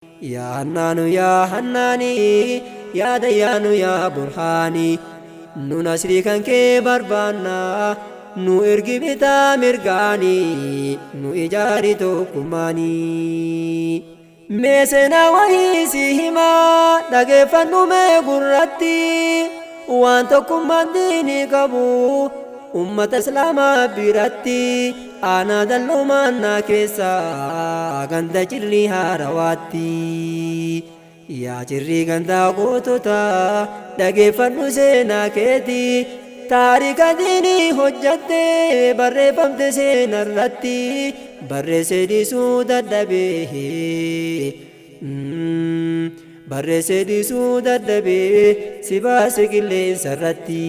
يا حنان يا حناني يا ديان يا برهاني نو نسري كان كي بربانا نو إرقي بتا مرقاني نو إجاري توكماني ميسنا وهي سيهما دقفنو مي قررتي وانتكم ديني قبو أمة إسلاما براتي أنا دلو مانا كيسا غندا جري هارواتي يا جري غندا قوتوتا دقي فرنو سينا كيتي تاريخ ديني حجتي بري فمت سينا الرتي بري سيدي سودا دبيه بري سيدي سودا دبيه سباس قلين سرتي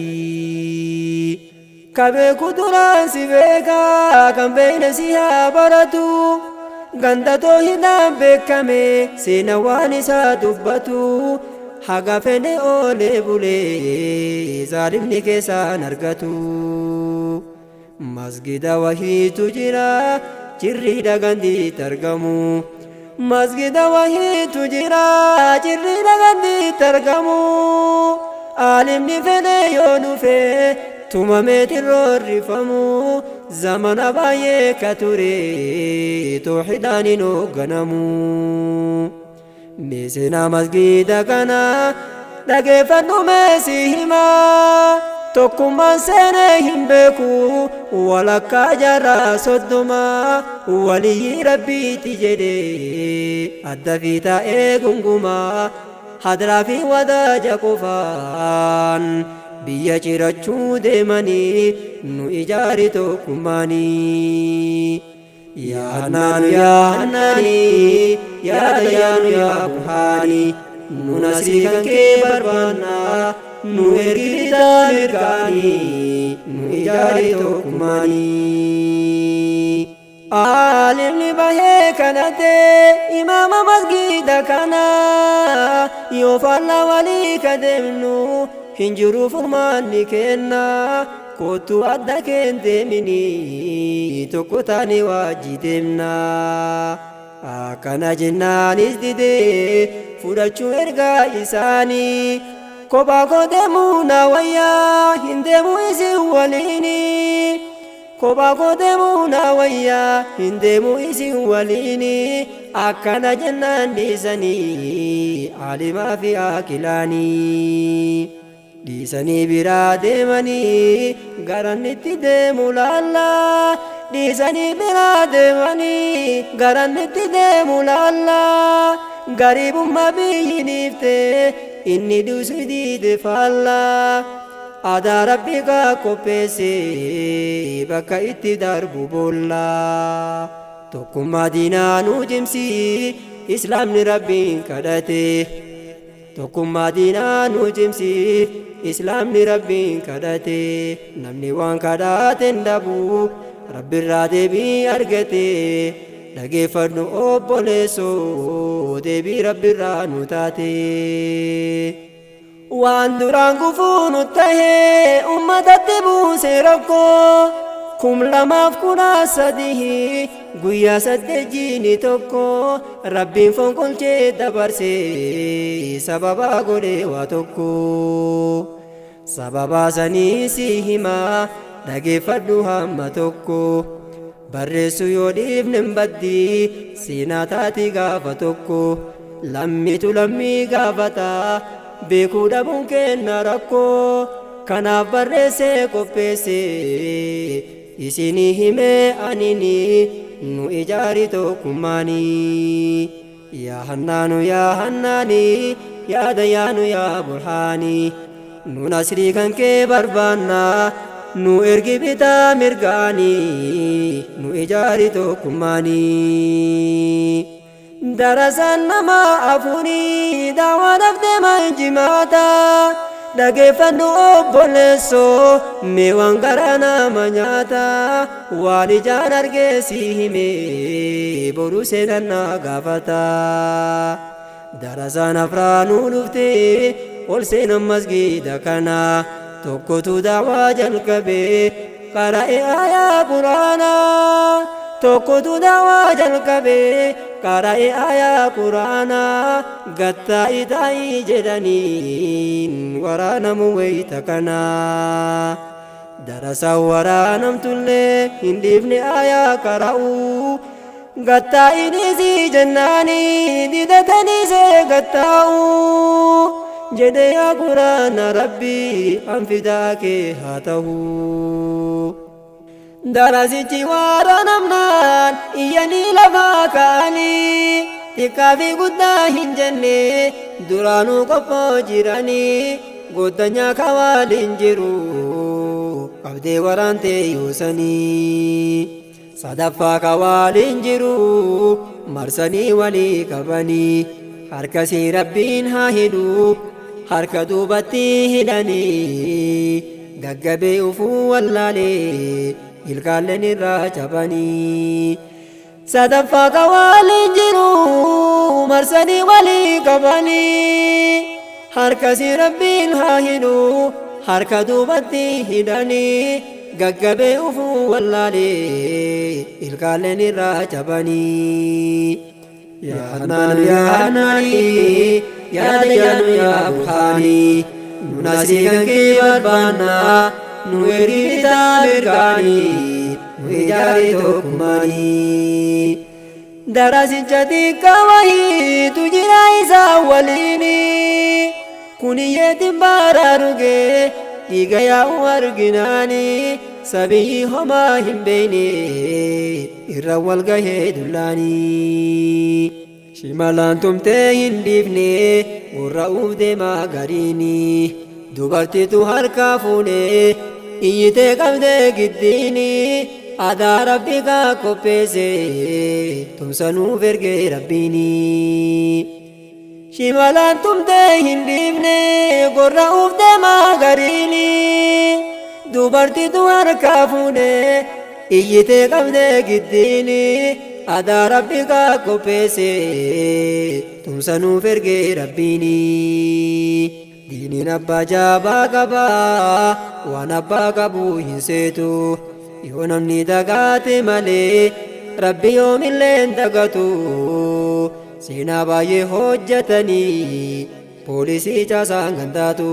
كبه كدران سبيكا كم بين سيها براتو غندا توهدان بكامي سينواني سادبتو حقا فني أولي بولي ظالمني كيسان أرغتو مسجد وحي تجرى جري دغندي ترغمو مسجد وحي تجرى جري دغندي ترغمو عالمني فني يونو في تمامت الرفمو زمن أباية كتوري توحيداني نوغنمو ميسنا مسجد كنا دقفنو مسيهما توكما سنهم بكو ولكا جرى صدما ولي ربي تجدي الدفيتا ايقنقما حضر في ودا جاكوفان بيا چرچو ديماني نو إجاري توكماني يا حنان يا حناني يا ديان يا برهاني نو نسري كان كي بربانا نو إرقي دا مرقاني نو إجاري توكماني عالم لبهي كانت إمام مسجد كانا يوفالا ولي كدمنو hinjiru furmaanni kenna kootu adda keen deemini tokko taane wajji deemna akkana jennaanis didee fudhachuu ergaa isaanii kophaa koo deemuu na wayyaa hin deemuu isin waliini kophaa koo deemuu na wayyaa hin deemuu isin waliini akkana jennaan dhiisanii alimaa fi akilaanii dhiisanii biraa deemanii garannitti deemu laalla dhiisanii biraa deemanii garannitti deemu laalla gariibummaa biyyiniifte inni dhusu diide faalla aadaa rabbi kaa qopheesse bakka itti darbu boolla tokkummaa diinaa nu jimsi islaamni rabbiin kadhate tokkummaa diinaa nu jimsi islaamni rabbiin kadhate namni waan kadhaten dhabu rabbirraa deebii argate dhageeffadhu obboleessoo deebii rabbirraa nu taate waan duraan gufuu nu tahee ummatatti buuse rakkoo kum lamaaf kudha sadihi guyyaa saddeejjiini tokko rabbiin fonqolchee dabarse sababaa godhe waa tokko sababaa sanii si himaa dhageeffadhu hamma tokko barreessu yoo dhiifnen baddi siinaa taati gaafa tokko lammitu lammii gaafata beekuu dhabuun kenna rakkoo kanaaf barreessee qopheesse isinii himee anini nu ijaari tokkummaani yaa hannaanu yaa hannaani yaa dayaanu yaa burhaani nu nasrii kan kee barbaanna nu ergi bitaa mirgaani nu ijaari tokkummaani darasaan nama afuuni daawaa dhabdee manjimaata dhageeffadhu obboleessoo mee waan garaa nama nyaata waan ijaan argee si himee boruu seenannaa gaafata darasaan afraanuu dhuftee ol seenan masgida kana tokkotu daawaa jalqabee qara'e aayaa quraanaa tokkotu daawaa jalqabee qara'e aayaa quraanaa gattaa'i taa'ii jedhaniin waraanamu wayita kanaa darasa waraanamtullee hin dhiifne aayaa qara'uu gattaa'inisii jennaanii didatanii see gattaa'uu jedhe yaa quraana rabbii anfidaa kee haa ta'uu darasichi waraanamnaan iyyanii lafaa ka'anii xiqqaa fi guddaa hin jenne duraanuu qophoo jiranii goddanyaa kawaaliin jiru qabdee waraantee yoosanii sadaffaa kawaaliin jiru marsanii walii qabanii harkasii rabbiin haa hidhu harka duubatti hidhanii gaggabee ufuu wallaalee ilkaalleen irraa cabanii sadaffaa kawaaliin jiru marsanii walii qabanii harkasii rabbiin haa hidhu harka duubatti hidhanii gaggabee ufuu wallaalee ilkaalleen irraa cabanii yaa hannaanu yaa hannaanii yaa dayyaanu yaa burhaanii nun asii kan kee barbaannaa nu ergi bitaa mirgaanii nu ijaari tokkummaanii darasicha xiqqaa wayiitu jira isaa waliini kuniyyeetiin baraaruge dhiiga yaa'u arginaani sabii homaa hin beeyne irra wal gahee dullaanii shimalaan tumtee hin dhiifne gurra'uuf deemaa gariini dubartiitu harkaa fuune iyyitee qabdee giddiini aadaa rabbi kaa qopheesse tumsanuuf ergee rabbiini shimalaan tumtee hin dhiifne gurra'uuf deemaa gariini dubartiitu harkaa fuune iyyitee qabdee giddiini aadaa rabbi kaa qopheesse tumsanuuf ergee rabbiini diiniin abbaa jaabaa qabaa waan abbaa qabuu hin seetu yoo namni dagaate malee rabbi yoomillee hin dagatu seenaa baay'ee hojjetanii poolisii caasaan gandaatu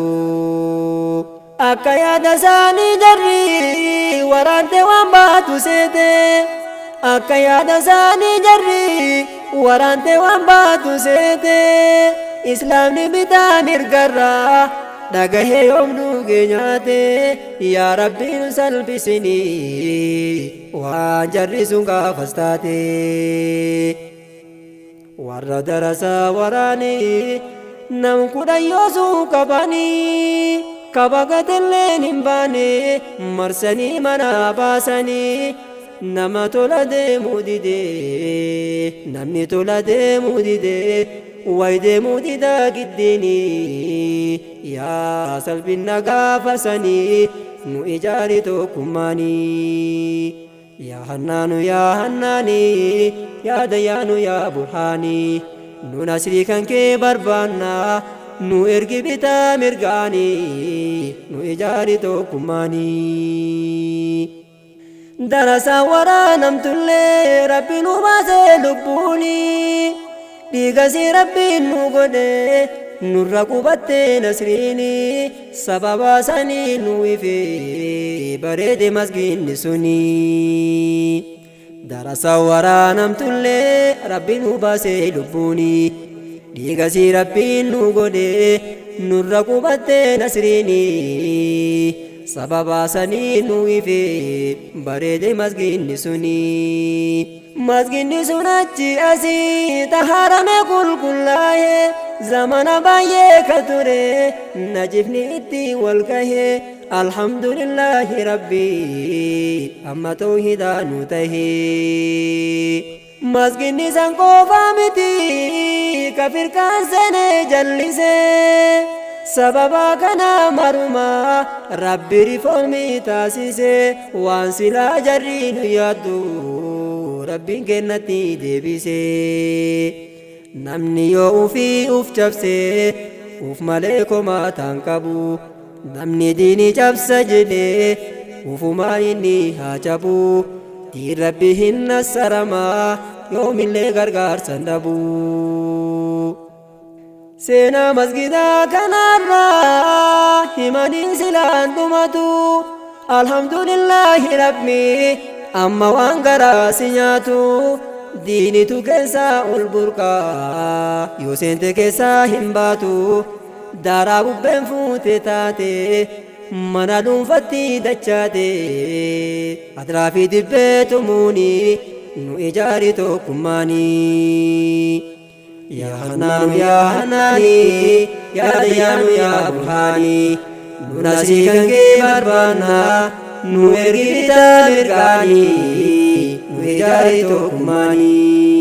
akka yaada isaanii jarri waraante waan baatu seete akka yaada isaanii jarri waraante waan baatu seete islaamni bitaa mirgarraa dhagahee yoom dhugee nyaate yaa rabbiin salphisinii waan jarri sun gaafas taate warra darasaa waraanii nam kudhan yoosuu qabanii kabagatilleen hin baane marsanii mana baasanii nama tola deemuu didee namni tola deemuu didee way deemuu didaa giddiini yaa salphinna gaafasanii nu ijaari tokkummaanii yaa hannaanu yaa hannaanii yaa dayyaanu yaa burhaanii nun asrii kan kee barbaannaa nu ergi bitaa mirgaanii nu ijaari tokkummaanii darasaa waraanamtullee rabbi nu baasee lubbuuni dhiigasii rabbiin nu godhe nurra qubattee nasriini sababa sanii nu ife bareede masgiinni suni darasaa waraanamtullee rabbi nu baasee lubbuuni dhiigasii rabbiin nu godhe nurra qubattee nasriini sababa sanii nu ife bareede masgiinni suni masgiinni sun achi asii taharame qulqullaa'e zamana baay'ee ka ture najifni itti wal gahe alhamdulillahi rabbii amma tawhidaa nu tahe masgiinni san qofaa miti ka firqaan seene jallise sababa kana maruma rabbi rifoormii taasise waan silaa jarri nu yaaddu rabbiin kennatti deebise namni yoo ufii uf cabse uf malee komaataan qabu namni diini cabsa jedhee ufumaa inni haa cabu diin rabbi hin nassaramaa yoomillee gargaarsan dhabuu. Seenaa masgidaa kanarraa himanii silaan dhumatu alhamdulillahi rabbi amma waan garaa si nyaatu diinitu keessaa ol burqaa yoo seente keessaa hin baatu daaraa bubbeen fuute taate mana dhuunfatti dachaate adraa fi dibbee tumuuni nu ijaari tokkummaanii. yaa hannaanu yaa hannaanii yaa dayyaanu yaa burhaanii nu nasrii kan kee barbaanna nu ergi bitaa mirgaanii nu ijaari tokkummaanii.